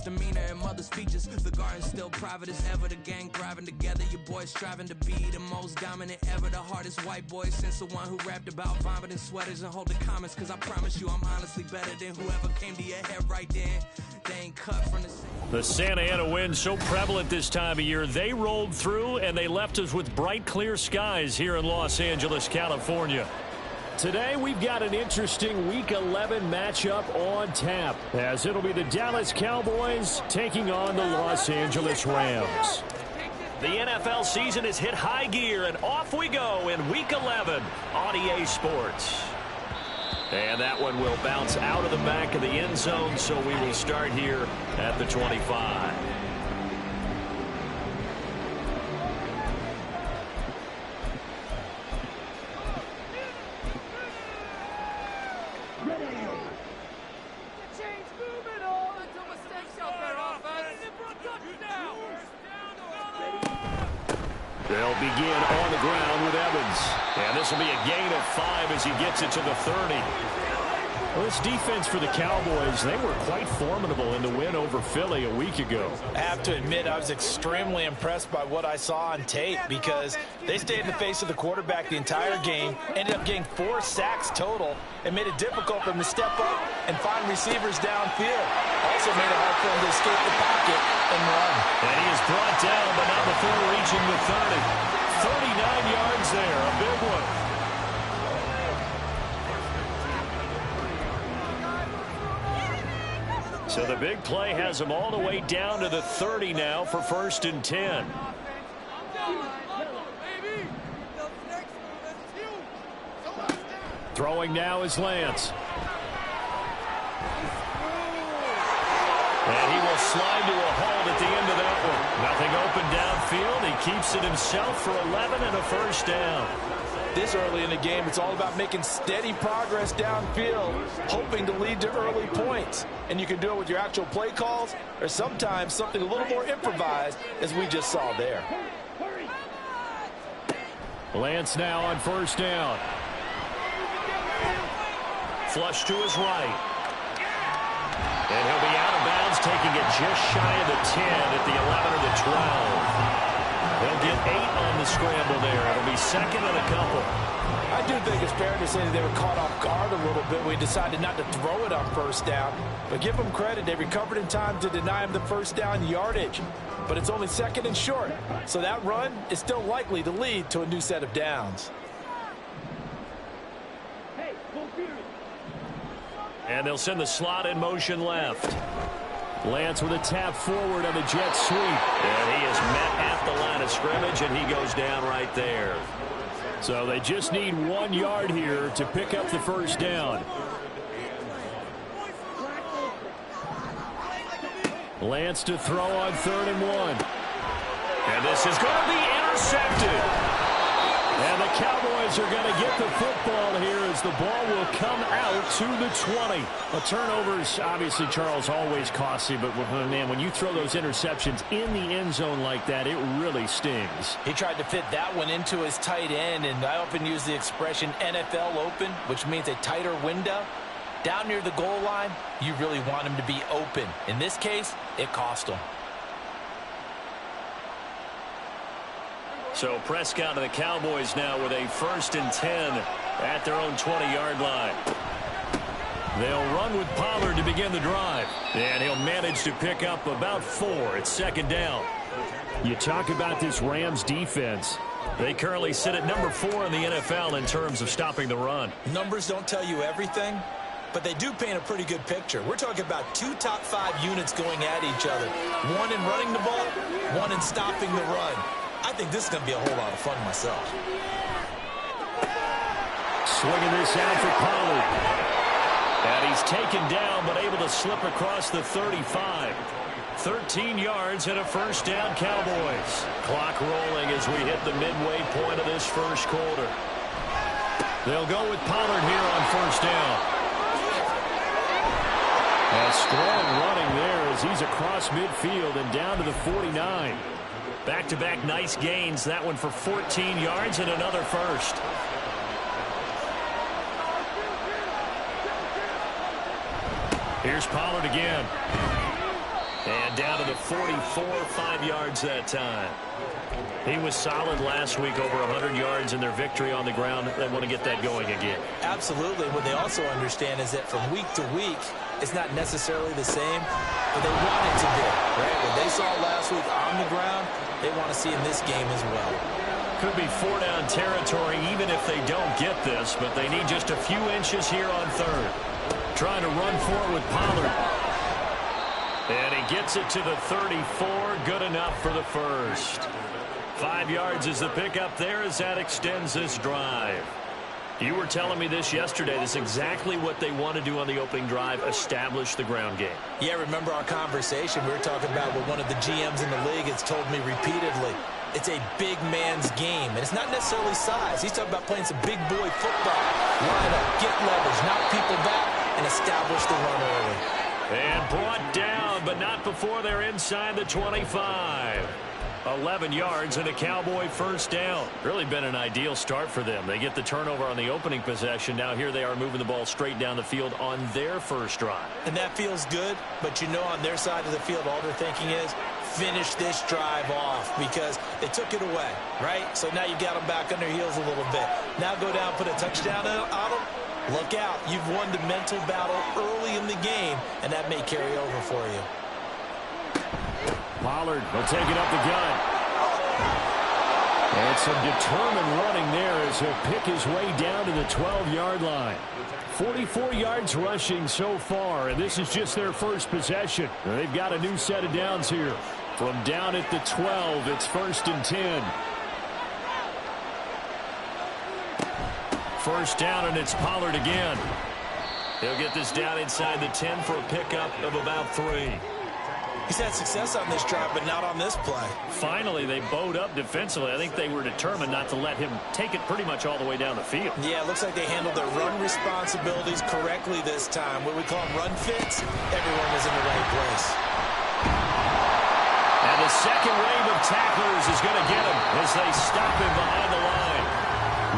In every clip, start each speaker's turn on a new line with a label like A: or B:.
A: misdemeanor and mother speeches. The garden's still private as ever. The gang thriving together. Your boys striving to be the most dominant ever. The hardest white boy since the one who rapped about vomiting sweaters and holding comments. Cause I promise you I'm honestly better than whoever came to your head right then. They ain't cut from the same.
B: The Santa Ana wind so prevalent this time of year. They rolled through and they left us with bright, clear skies here in Los Angeles, California. Today, we've got an interesting Week 11 matchup on tap, as it'll be the Dallas Cowboys taking on the Los Angeles Rams. The NFL season has hit high gear, and off we go in Week 11 on EA Sports. And that one will bounce out of the back of the end zone, so we will start here at the 25. They'll begin on the ground with Evans. And this will be a gain of 5 as he gets it to the 30. Well, this defense for the Cowboys, they were quite formidable in the win over Philly a week ago.
C: I have to admit, I was extremely impressed by what I saw on tape because they stayed in the face of the quarterback the entire game, ended up getting 4 sacks total, and made it difficult for them to step up and find receivers downfield. Also made it hard for them to escape the pocket and run.
B: And he is brought down, but not before reaching the 30. 39 yards there, a big one. So the big play has him all the way down to the 30 now for 1st and 10. Throwing now is Lance. And he will slide to a halt at the end of that one. Nothing open downfield. He keeps it himself for 11 and a 1st down.
C: This early in the game, it's all about making steady progress downfield, hoping to lead to early points. And you can do it with your actual play calls or sometimes something a little more improvised, as we just saw there.
B: Lance now on 1st down. Flush to his right. And he'll be out of bounds, taking it just shy of the 10 at the 11 or the 12. They'll get 8 on the scramble there. It'll be 2nd and a couple.
C: I do think it's fair to say that they were caught off guard a little bit. We decided not to throw it on 1st down. But give them credit. They recovered in time to deny him the 1st down yardage. But it's only 2nd and short. So that run is still likely to lead to a new set of downs.
B: And they'll send the slot in motion left. Lance with a tap forward on the jet sweep. And he is met at the line of scrimmage, and he goes down right there. So they just need 1 yard here to pick up the 1st down. Lance to throw on 3rd and 1. And this is going to be intercepted. And the Cowboys are going to get the football here as the ball will come out to the 20. Well, turnovers, obviously, Charles, always costly. But, man, when you throw those interceptions in the end zone like that, it really stings.
C: He tried to fit that one into his tight end, and I often use the expression NFL open, which means a tighter window. Down near the goal line, you really want him to be open. In this case, it cost him.
B: So Prescott and the Cowboys now with a 1st and 10 at their own 20-yard line. They'll run with Pollard to begin the drive. And he'll manage to pick up about 4. It's 2nd down. You talk about this Rams defense. They currently sit at number 4 in the NFL in terms of stopping the run.
D: Numbers don't tell you everything, but they do paint a pretty good picture. We're talking about 2 top 5 units going at each other. One in running the ball, one in stopping the run. I think this is going to be a whole lot of fun myself.
B: Swinging this out for Pollard. And he's taken down, but able to slip across the 35. 13 yards and a 1st down, Cowboys. Clock rolling as we hit the midway point of this 1st quarter. They'll go with Pollard here on 1st down. A strong running there as he's across midfield and down to the 49. Back-to-back nice gains. That one for 14 yards and another 1st. Here's Pollard again. And down to the 44, 5 yards that time. He was solid last week, over 100 yards in their victory on the ground. They want to get that going again.
D: Absolutely. What they also understand is that from week to week, it's not necessarily the same, but they want it to be, right? What they saw last week on the ground, they want to see in this game as well.
B: Could be 4-down territory even if they don't get this, but they need just a few inches here on third. Trying to run for it with Pollard. And he gets it to the 34. Good enough for the first. 5 yards is the pickup there as that extends this drive. You were telling me this yesterday. This is exactly what they want to do on the opening drive, establish the ground game.
D: Yeah, remember our conversation. We were talking about what one of the GMs in the league has told me repeatedly. It's a big man's game, and it's not necessarily size. He's talking about playing some big boy football. Line up, get leverage, knock people back, and establish the run early.
B: And brought down, but not before they're inside the 25. 11 yards and a Cowboy first down. Really been an ideal start for them. They get the turnover on the opening possession. Now here they are moving the ball straight down the field on their first drive.
D: And that feels good, but you know on their side of the field all they're thinking is finish this drive off because they took it away, right? So now you got them back on their heels a little bit. Now go down, put a touchdown on them. Look out. You've won the mental battle early in the game, and that may carry over for you.
B: Pollard will take it up the gut. And some determined running there as he'll pick his way down to the 12-yard line. 44 yards rushing so far, and this is just their first possession. They've got a new set of downs here. From down at the 12, it's 1st and 10. First down, and it's Pollard again. He'll get this down inside the 10 for a pickup of about 3.
D: He's had success on this drive, but not on this play.
B: Finally, they bowed up defensively. I think they were determined not to let him take it pretty much all the way down the field.
D: Yeah, it looks like they handled their run responsibilities correctly this time. What we call them run fits, everyone was in the right place.
B: And the second wave of tacklers is going to get him as they stop him behind the line.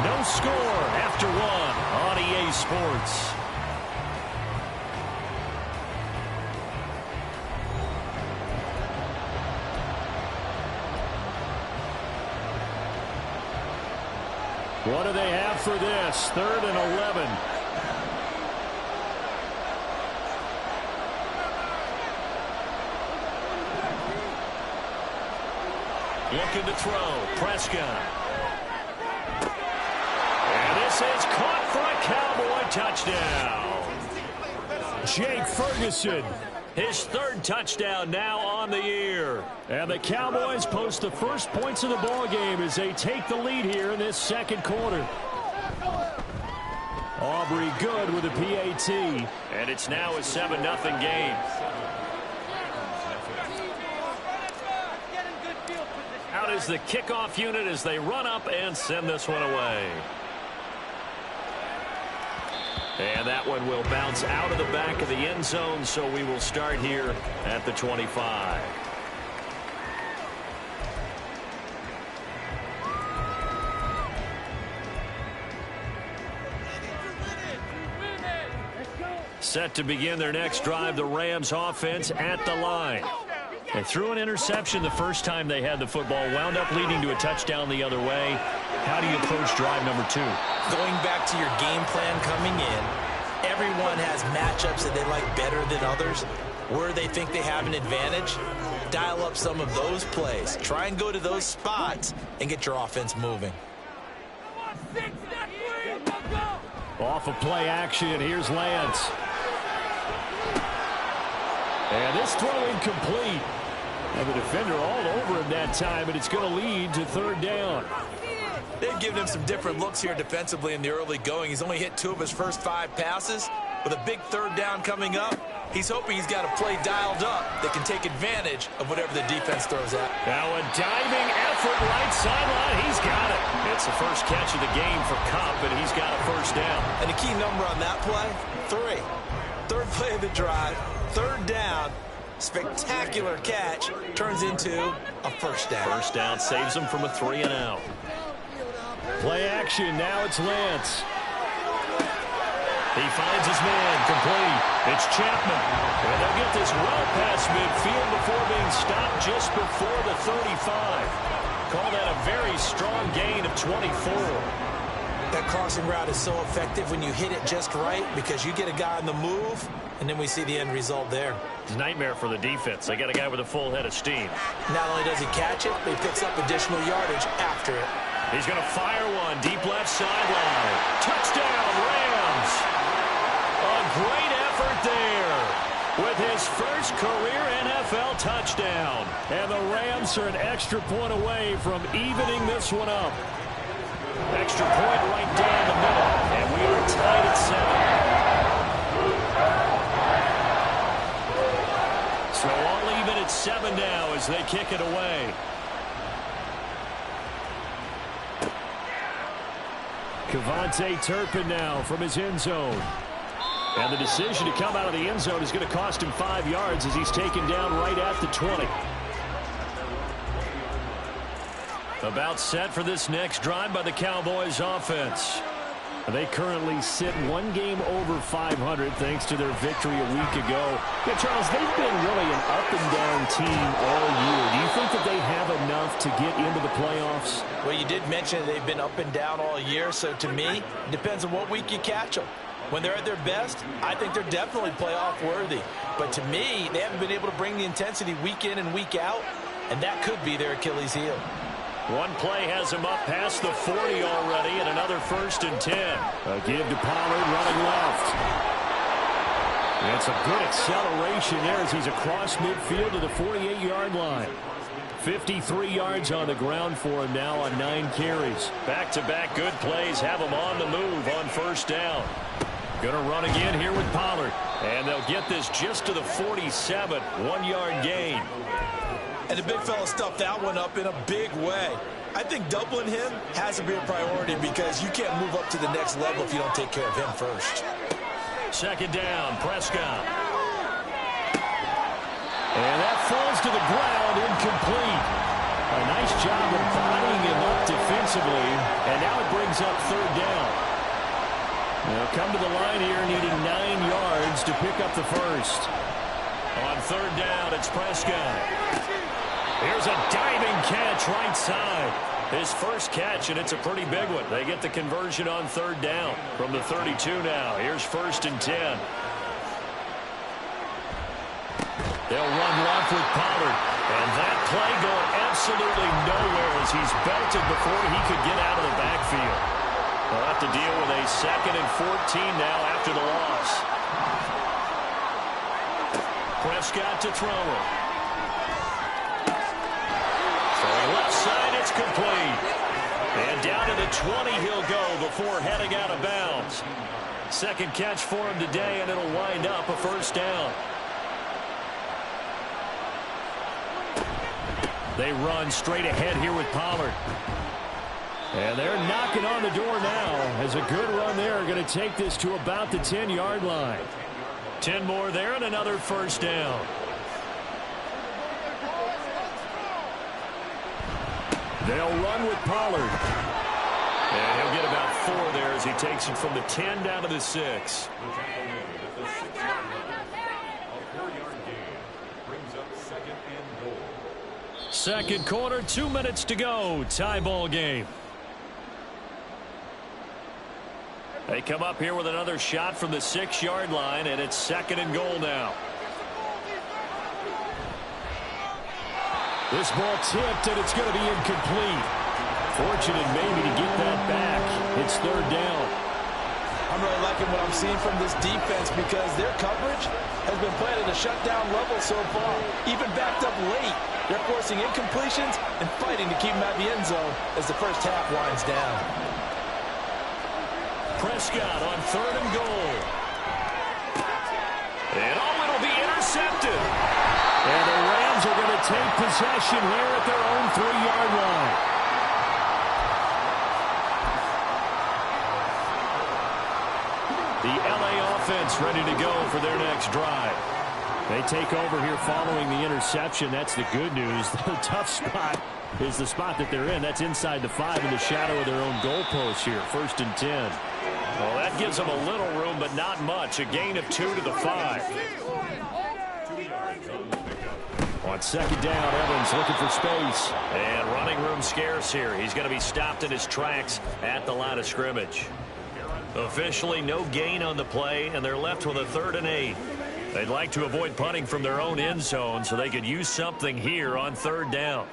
B: No score after 1 on EA Sports. What do they have for this? 3rd and 11. Looking to throw. Prescott. And this is caught for a Cowboy touchdown. Jake Ferguson. His 3rd touchdown now on the year. And the Cowboys post the first points of the ball game as they take the lead here in this second quarter. Aubrey good with a PAT. And it's now a 7-0 game. Out is the kickoff unit as they run up and send this one away. And that one will bounce out of the back of the end zone, so we will start here at the 25. Set to begin their next drive, the Rams offense at the line. They threw an interception the first time they had the football, wound up leading to a touchdown the other way. How do you approach drive number 2?
D: Going back to your game plan coming in, everyone has matchups that they like better than others. Where they think they have an advantage, dial up some of those plays. Try and go to those spots and get your offense moving.
B: Off of play action, here's Lance. And this throw incomplete. And the defender all over him that time, but it's going to lead to 3rd down.
D: They've given him some different looks here defensively in the early going. He's only hit 2 of his first 5 passes. With a big 3rd down coming up, he's hoping he's got a play dialed up that can take advantage of whatever the defense throws at.
B: Now a diving effort right sideline. He's got it. It's the first catch of the game for Kupp, and he's got a first down.
D: And the key number on that play, 3. 3rd play of the drive, 3rd down. Spectacular catch turns into a first down.
B: First down saves them from a 3 and out. Play action. Now it's Lance. He finds his man complete. It's Chapman. And they'll get this well past midfield before 35. Call that a very strong gain of 24.
D: That crossing route is so effective when you hit it just right because you get a guy on the move, and then we see the end result there.
B: It's a nightmare for the defense. They got a guy with a full head of steam.
D: Not only does he catch it, but he picks up additional yardage after it.
B: He's going to fire one deep left sideline. Touchdown, Rams. A great effort there with his first career NFL touchdown. And the Rams are an extra point away from evening this one up. Extra point right down the middle, and we are tied at 7. So all even at 7 now as they kick it away. Kevontae Turpin now from his end zone. And the decision to come out of the end zone is going to cost him 5 yards as he's taken down right at the 20. About set for this next drive by the Cowboys offense. They currently sit one game over 500 thanks to their victory a week ago. Yeah, Charles, they've been really an up-and-down team all year. Do you think that they have enough to get into the playoffs?
D: Well, you did mention they've been up and down all year, so to me, it depends on what week you catch them. When they're at their best, I think they're definitely playoff worthy. But to me, they haven't been able to bring the intensity week in and week out, and that could be their Achilles heel.
B: One play has him up past the 40 already, and another 1st and 10. A give to Pollard running left. And it's a good acceleration there as he's across midfield to the 48-yard line. 53 yards on the ground for him now on 9 carries. Back-to-back good plays have him on the move on 1st down. Going to run again here with Pollard. And they'll get this just to the 47, 1-yard gain.
D: And the big fella stuffed that one up in a big way. I think doubling him has to be a priority because you can't move up to the next level if you don't take care of him first.
B: 2nd down, Prescott. And that falls to the ground, incomplete. A nice job of bodying him up defensively, and now it brings up 3rd down. They'll come to the line here needing 9 yards to pick up the first. On 3rd down, it's Prescott. Here's a diving catch right side. His first catch, and it's a pretty big one. They get the conversion on 3rd down from the 32 now. Here's 1st and 10. They'll run left with Pollard. And that play going absolutely nowhere as he's belted before he could get out of the backfield. They'll have to deal with a 2nd and 14 now after the loss. Prescott to throw it. Throwing left side, it's complete. And down to the 20 he'll go before heading out of bounds. 2nd catch for him today, and it'll wind up a 1st down. They run straight ahead here with Pollard. And they're knocking on the door now as a good run there. Going to take this to about the 10-yard line. 10 more there and another 1st down. They'll run with Pollard. And he'll get about 4 there as he takes it from the 10 down to the 6. Second quarter, 2 minutes to go. Tie ball game. They come up here with another shot from the 6-yard line, and it's 2nd and goal now. This ball tipped, and it's going to be incomplete. Fortunate maybe to get that back. It's 3rd down.
D: I'm really liking what I'm seeing from this defense because their coverage has been played at a shutdown level so far. Even backed up late, they're forcing incompletions and fighting to keep them out of the end zone as the first half winds down.
B: Prescott on 3rd and goal. And it'll be intercepted. And the Rams are going to take possession here at their own 3-yard line. The LA offense ready to go for their next drive. They take over here following the interception. That's the good news. The tough spot is the spot that they're in. That's inside the 5 in the shadow of their own goalpost here. 1st and 10. Well, that gives them a little room, but not much. A gain of 2 to the 5. On second down, Evans looking for space. And running room scarce here. He's going to be stopped in his tracks at the line of scrimmage. Officially no gain on the play, and they're left with a 3rd and 8. They'd like to avoid punting from their own end zone so they could use something here on 3rd down.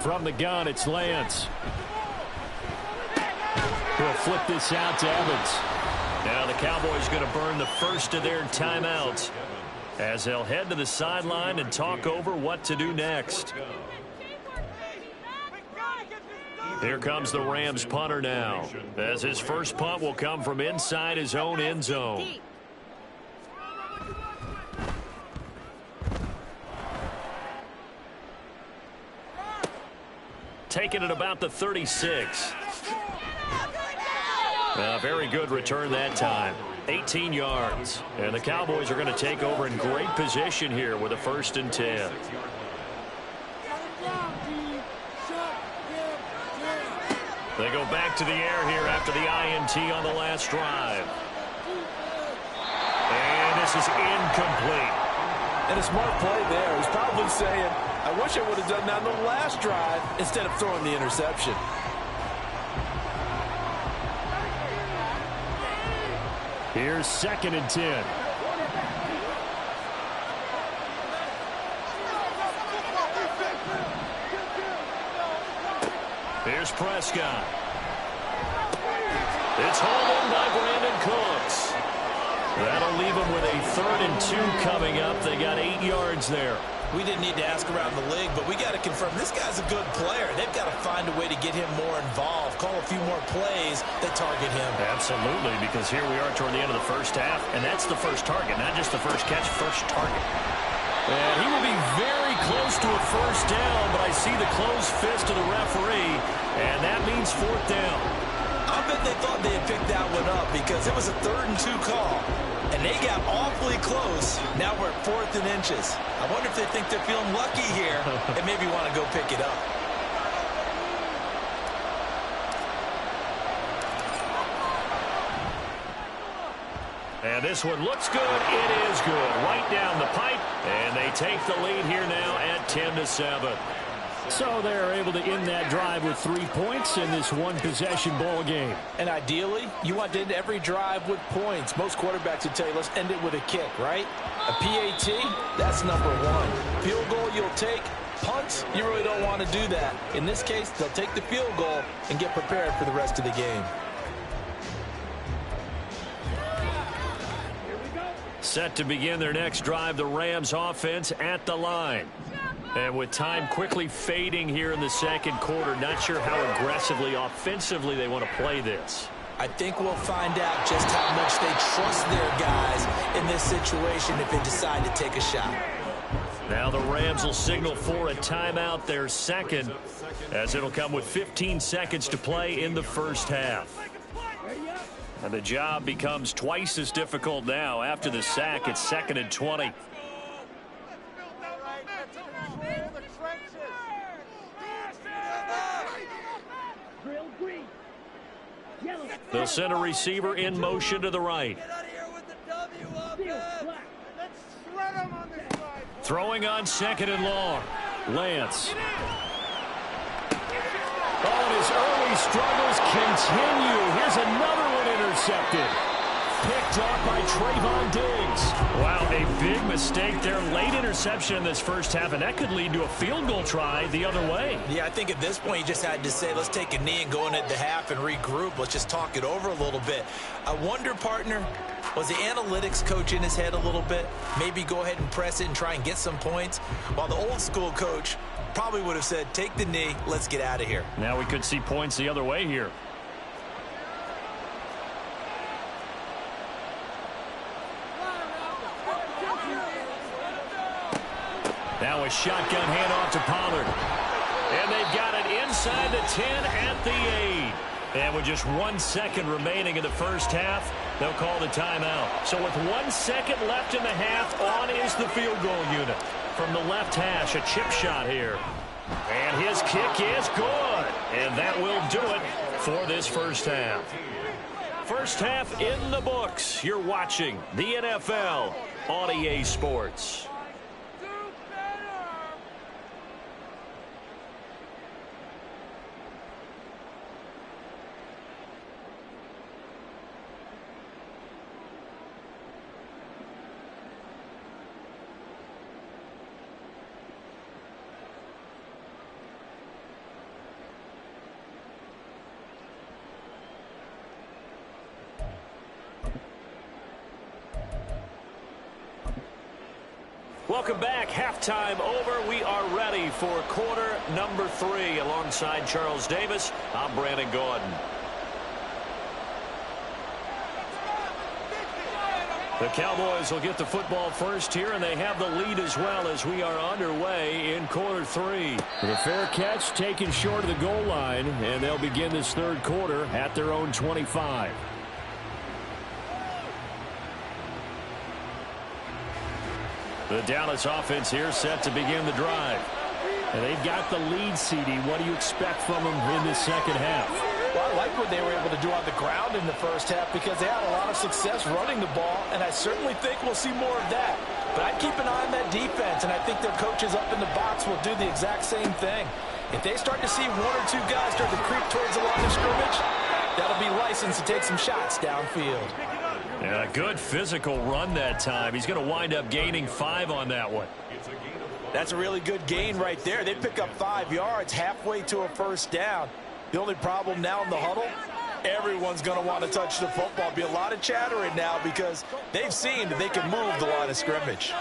B: From the gun, it's Lance. He'll flip this out to Evans. Now the Cowboys going to burn the first of their timeouts as they'll head to the sideline and talk over what to do next. Here comes the Rams punter now, as his first punt will come from inside his own end zone. Taking it about the 36. A very good return that time. 18 yards. And the Cowboys are going to take over in great position here with a 1st and 10. They go back to the air here after the INT on the last drive. And this is incomplete.
C: And a smart play there. He's probably saying, I wish I would have done that on the last drive instead of throwing the interception.
B: Here's 2nd and 10. Here's Prescott. It's hauled in by Brandon Cooks. That'll leave them with a 3rd and 2 coming up. They got 8 yards there.
D: We didn't need to ask around the league, but we got to confirm this guy's a good player. They've got to find a way to get him more involved, call a few more plays that target him.
B: Absolutely, because here we are toward the end of the first half, and that's the first target, not just the first catch, first target. And he will be very close to a 1st down, but I see the closed fist of the referee, and that means 4th down.
D: I bet they thought they had picked that one up because it was a 3rd and 2 call. And they got awfully close. Now we're at 4th and inches. I wonder if they think they're feeling lucky here and maybe want to go pick it up.
B: And this one looks good. It is good. Right down the pipe. And they take the lead here now at 10-7. So they're able to end that drive with 3 points in this one-possession ball game.
C: And ideally, you want to end every drive with points. Most quarterbacks would tell you, let's end it with a kick, right? A PAT, that's number 1. Field goal you'll take. Punts, you really don't want to do that. In this case, they'll take the field goal and get prepared for the rest of the game.
B: Set to begin their next drive, the Rams offense at the line. And with time quickly fading here in the 2nd quarter, not sure how aggressively, offensively they want to play this.
D: I think we'll find out just how much they trust their guys in this situation if they decide to take a shot.
B: Now the Rams will signal for a timeout, their 2nd, as it'll come with 15 seconds to play in the first half. And the job becomes twice as difficult now. After the sack, it's 2nd and 20. They'll send a receiver in motion to the right. Throwing on 2nd and long. Lance. Oh, and his early struggles continue. Here's another one intercepted. Picked off by Trayvon Diggs. Wow, a big mistake there. Late interception in this first half, and that could lead to a field goal try the other way.
D: Yeah, I think at this point you just had to say, let's take a knee and go into the half and regroup. Let's just talk it over a little bit. I wonder, partner, was the analytics coach in his head a little bit? Maybe go ahead and press it and try and get some points? While the old school coach probably would have said, take the knee, let's get out of here.
B: Now we could see points the other way here. Now a shotgun handoff to Pollard. And they've got it inside the 10 at the 8. And with just 1 second remaining in the first half, they'll call the timeout. So with 1 second left in the half, on is the field goal unit. From the left hash, a chip shot here. And his kick is good. And that will do it for this first half. First half in the books. You're watching the NFL on EA Sports. Welcome back. Halftime over. We are ready for quarter number 3. Alongside Charles Davis, I'm Brandon Gordon. The Cowboys will get the football first here, and they have the lead as well as we are underway in quarter 3. The fair catch taken short of the goal line, and they'll begin this third quarter at their own 25. The Dallas offense here set to begin the drive. And they've got the lead, CD. What do you expect from them in this second half?
C: Well, I like what they were able to do on the ground in the first half because they had a lot of success running the ball, and I certainly think we'll see more of that. But I'd keep an eye on that defense, and I think their coaches up in the box will do the exact same thing. If they start to see one or two guys start to creep towards the line of scrimmage, that'll be licensed to take some shots downfield.
B: Yeah, good physical run that time. He's going to wind up gaining 5 on that one.
C: That's a really good gain right there. They pick up 5 yards halfway to a first down. The only problem now in the huddle, everyone's going to want to touch the football. Be a lot of chattering now because they've seen that they can move the line of scrimmage.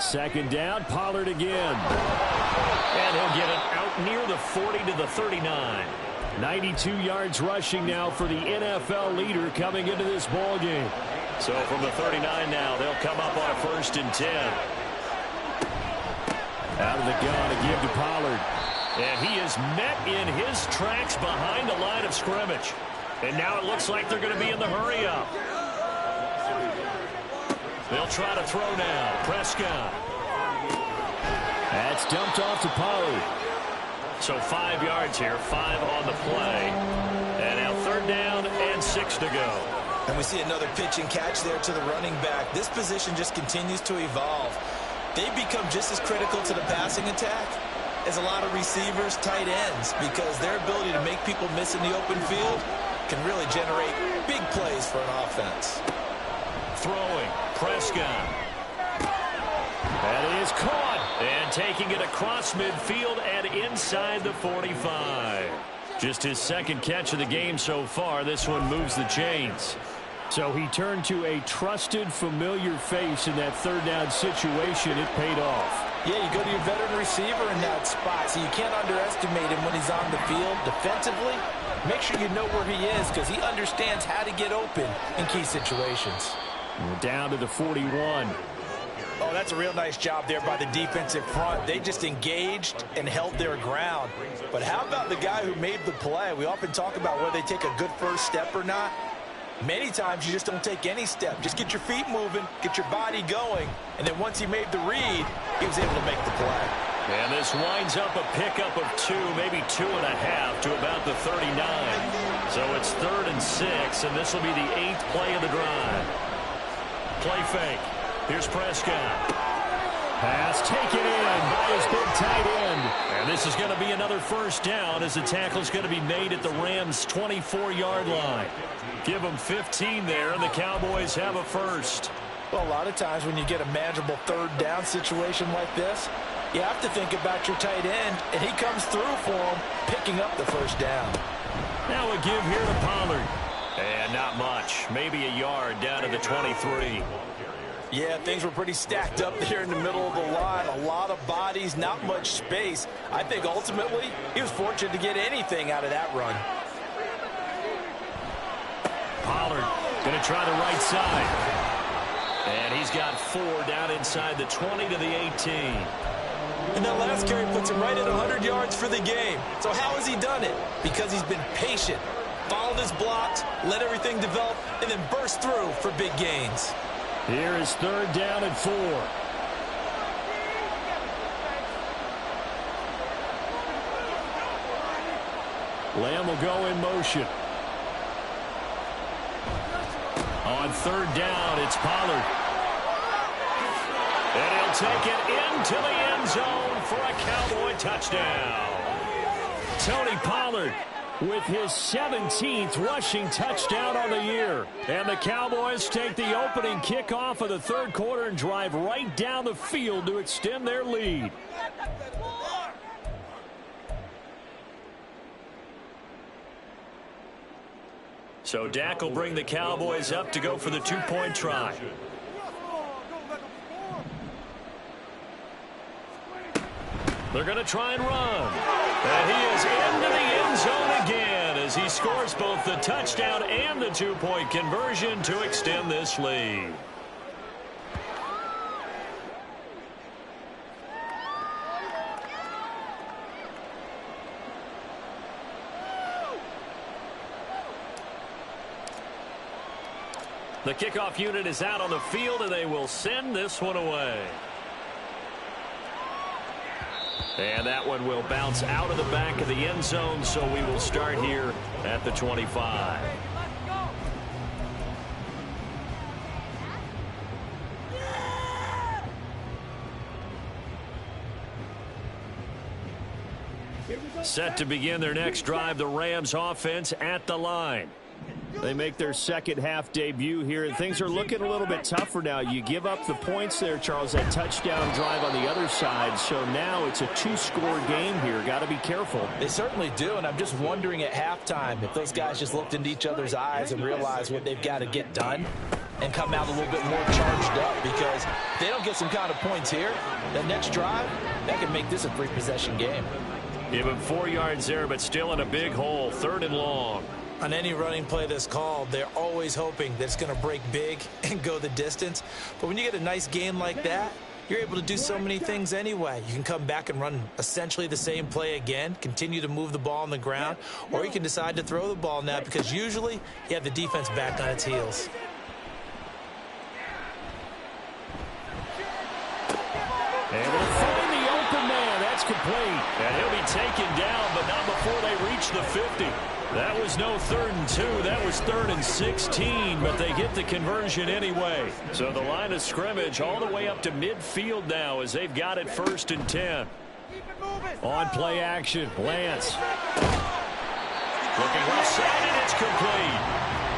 B: Second down, Pollard again. And he'll get it out near the 40 to the 39. 92 yards rushing now for the NFL leader coming into this ball game. So from the 39 now, they'll come up on a 1st and 10. Out of the gun to give to Pollard. And he is met in his tracks behind the line of scrimmage. And now it looks like they're going to be in the hurry-up. They'll try to throw now. Prescott. That's dumped off to Pollard. So 5 yards here, 5 on the play. And now 3rd down and 6 to go.
D: And we see another pitch and catch there to the running back. This position just continues to evolve. They become just as critical to the passing attack as a lot of receivers, tight ends, because their ability to make people miss in the open field can really generate big plays for an offense.
B: Throwing, Prescott. That is caught. And taking it across midfield and inside the 45. Just his 2nd catch of the game so far. This one moves the chains. So he turned to a trusted, familiar face in that 3rd down situation. It paid off.
C: Yeah, you go to your veteran receiver in that spot, so you can't underestimate him when he's on the field. Defensively, make sure you know where he is because he understands how to get open in key situations.
B: We're down to the 41.
C: Oh, that's a real nice job there by the defensive front. They just engaged and held their ground. But how about the guy who made the play? We often talk about whether they take a good first step or not. Many times you just don't take any step. Just get your feet moving, get your body going, and then once he made the read, he was able to make the play.
B: And this winds up a pickup of 2, maybe 2.5 to about the 39. So it's 3rd and 6, and this will be the 8th play of the drive. Play fake. Here's Prescott. Pass taken in by his big tight end. And this is going to be another 1st down as the tackle is going to be made at the Rams' 24-yard line. Give them 15 there, and the Cowboys have a 1st.
C: Well, a lot of times when you get a manageable 3rd down situation like this, you have to think about your tight end, and he comes through for him, picking up the 1st down.
B: Now a give here to Pollard. And not much. Maybe a yard down to the 23.
C: Yeah, things were pretty stacked up there in the middle of the line. A lot of bodies, not much space. I think ultimately he was fortunate to get anything out of that run.
B: Pollard going to try the right side. And he's got 4 down inside the 20 to the 18.
D: And that last carry puts him right at 100 yards for the game. So how has he done it? Because he's been patient, followed his blocks, let everything develop, and then burst through for big gains.
B: Here is 3rd down and 4. Lamb will go in motion. On 3rd down, it's Pollard. And he'll take it into the end zone for a Cowboy touchdown. Tony Pollard with his 17th rushing touchdown on the year. And the Cowboys take the opening kickoff of the 3rd quarter and drive right down the field to extend their lead. So Dak will bring the Cowboys up to go for the 2-point try. They're going to try and run. And he is into the end zone again as he scores both the touchdown and the 2-point conversion to extend this lead. The kickoff unit is out on the field, and they will send this one away. And that one will bounce out of the back of the end zone, so we will start here at the 25. Set to begin their next drive, the Rams offense at the line. They make their second half debut here, and things are looking a little bit tougher now. You give up the points there, Charles, that touchdown drive on the other side. So now it's a 2-score game here. Got to be careful.
C: They certainly do, and I'm just wondering at halftime if those guys just looked into each other's eyes and realized what they've got to get done and come out a little bit more charged up, because if they don't get some kind of points here, that next drive, that could make this a 3-possession game.
B: Give him 4 yards there, but still in a big hole, 3rd and long.
D: On any running play that's called, they're always hoping that it's going to break big and go the distance. But when you get a nice game like that, you're able to do so many things anyway. You can come back and run essentially the same play again, continue to move the ball on the ground, or you can decide to throw the ball now, because usually you have the defense back on its heels.
B: Able to find the open man. That's complete. And he'll be taken down, but not before they reach the 50. That was no 3rd and 2. That was 3rd and 16, but they get the conversion anyway. So the line of scrimmage all the way up to midfield now as they've got it 1st and 10. On play action, Lance. Looking left side, and it's complete.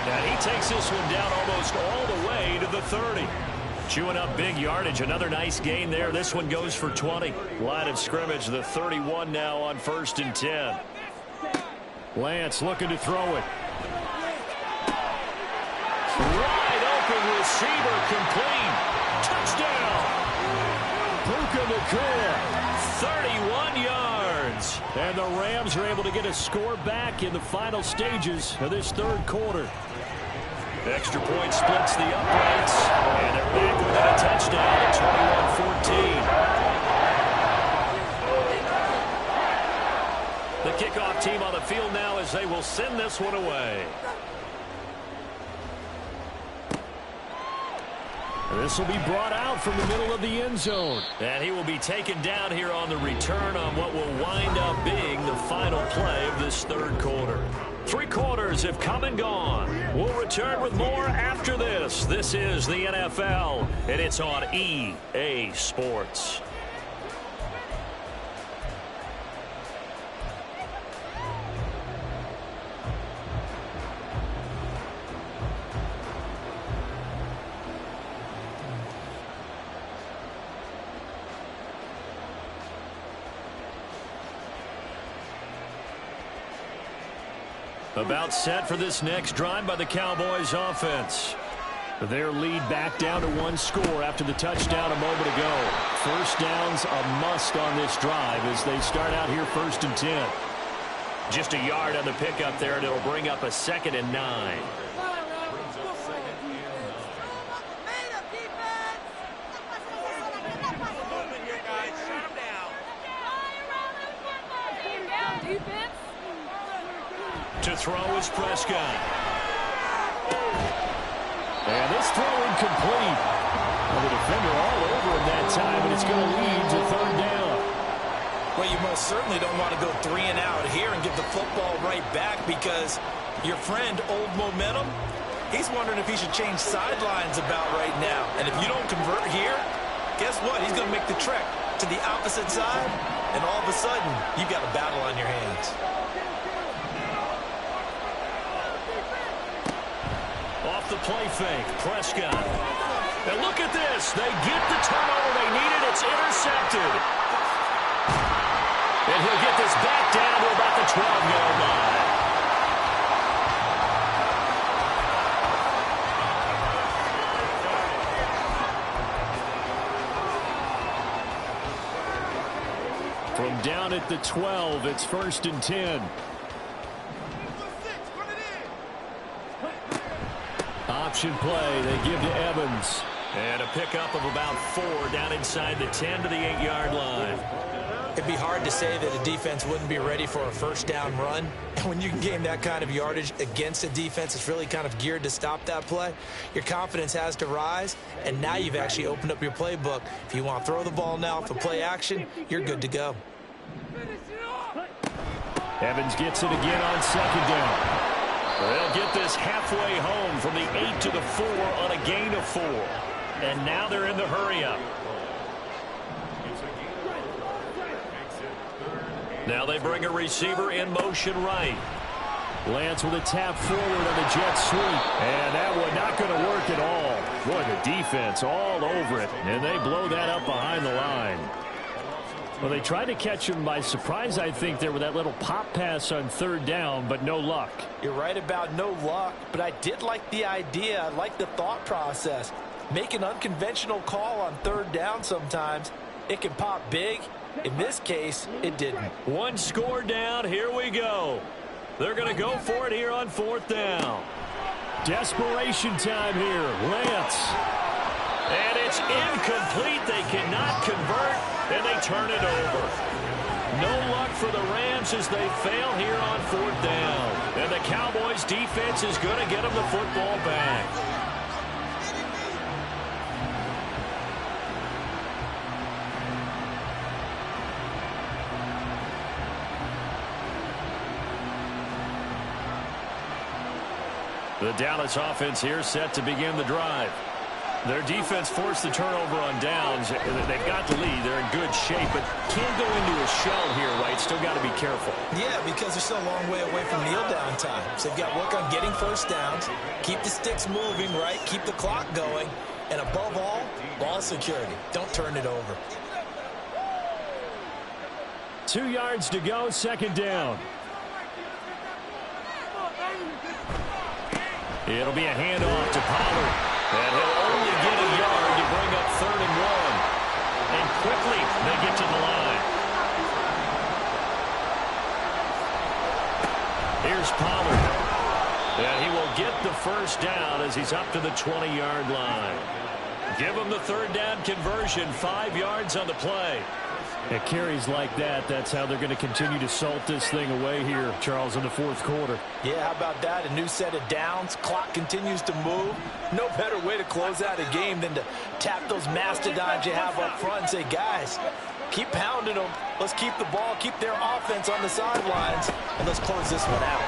B: And he takes this one down almost all the way to the 30. Chewing up big yardage. Another nice gain there. This one goes for 20. Line of scrimmage, the 31 now on 1st and 10. Lance looking to throw it. Wide open receiver, complete. Touchdown. Puka Nacua, 31 yards. And the Rams are able to get a score back in the final stages of this 3rd quarter. Extra point splits the uprights, and they're back within a touchdown at 21-14. The kickoff team on the field now as they will send this one away. This will be brought out from the middle of the end zone. And he will be taken down here on the return on what will wind up being the final play of this 3rd quarter. 3 quarters have come and gone. We'll return with more after this. This is the NFL, and it's on EA Sports. About set for this next drive by the Cowboys offense. Their lead back down to 1 score after the touchdown a moment ago. First down's a must on this drive as they start out here 1st and 10. Just a yard on the pickup there, and it'll bring up a 2nd and 9. To throw is Prescott. And this throw incomplete. Well, the defender all over him that time, and it's going to lead to 3rd down.
D: Well, you most certainly don't want to go 3 and out here and give the football right back, because your friend, Old Momentum, he's wondering if he should change sidelines about right now. And if you don't convert here, guess what? He's going to make the trek to the opposite side, and all of a sudden, you've got a battle on your hands.
B: Off the play fake, Prescott. And look at this. They get the turnover they needed. It's intercepted. And he'll get this back down to about the 12-yard line. From down at the 12, it's 1st and 10. Option play, they give to Evans. And a pickup of about 4 down inside the 10 to the 8-yard line.
D: It'd be hard to say that a defense wouldn't be ready for a first down run. And when you can gain that kind of yardage against a defense that's really kind of geared to stop that play, your confidence has to rise, and now you've actually opened up your playbook. If you want to throw the ball now for play action, you're good to go.
B: Evans gets it again on 2nd down. They'll get this halfway home from the 8 to the 4 on a gain of 4. And now they're in the hurry-up. Now they bring a receiver in motion right. Lance with a tap forward on the jet sweep. And that one not going to work at all. Boy, the defense all over it. And they blow that up behind the line. Well, they tried to catch him by surprise, I think, there with that little pop pass on 3rd down, but no luck.
D: You're right about no luck, but I did like the idea. I like the thought process. Make an unconventional call on 3rd down sometimes. It can pop big. In this case, it didn't. 1
B: score down. Here we go. They're going to go for it here on 4th down. Desperation time here. Lance. And it's incomplete. They cannot convert, and they turn it over. No luck for the Rams as they fail here on 4th down. And the Cowboys defense is going to get them the football back. The Dallas offense here set to begin the drive. Their defense forced the turnover on downs. They've got the lead. They're in good shape, but can't go into a shell here, right? Still got to be careful.
D: Yeah, because they're still a long way away from kneel down time. So they've got to work on getting first downs, keep the sticks moving, right? Keep the clock going, and above all, ball security. Don't turn it over.
B: 2 yards to go, 2nd down. It'll be a handoff to Pollard. And he'll only get a yard to bring up 3rd and 1. And quickly, they get to the line. Here's Pollard. And he will get the first down as he's up to the 20-yard line. Give him the 3rd down conversion, 5 yards on the play. At carries like that, that's how they're going to continue to salt this thing away here, Charles, in the 4th quarter.
D: Yeah, how about that? A new set of downs. Clock continues to move. No better way to close out a game than to tap those mastodons you have up front and say, guys, keep pounding them. Let's keep the ball, keep their offense on the sidelines, and let's close this one out.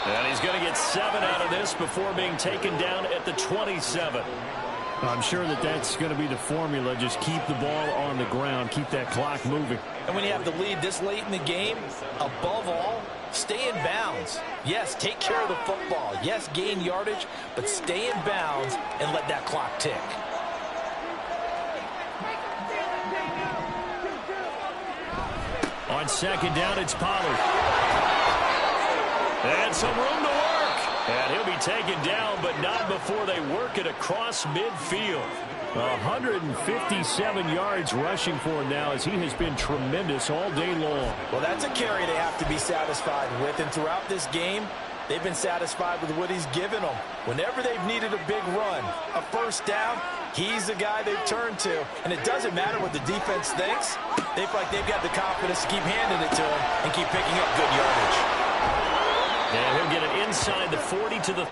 B: And he's going to get 7 out of this before being taken down at the 27. I'm sure that that's going to be the formula. Just keep the ball on the ground. Keep that clock moving.
D: And when you have the lead this late in the game, above all, stay in bounds. Yes, take care of the football. Yes, gain yardage, but stay in bounds and let that clock tick.
B: On 2nd down, it's Pollard. And some room to work. And he'll be taken down, but not before they work it across midfield. 157 yards rushing for him now as he has been tremendous all day long.
D: Well, that's a carry they have to be satisfied with. And throughout this game, they've been satisfied with what he's given them. Whenever they've needed a big run, a first down, he's the guy they've turned to. And it doesn't matter what the defense thinks. They feel like they've got the confidence to keep handing it to him and keep picking up good yardage.
B: And he'll get it inside the 40 to the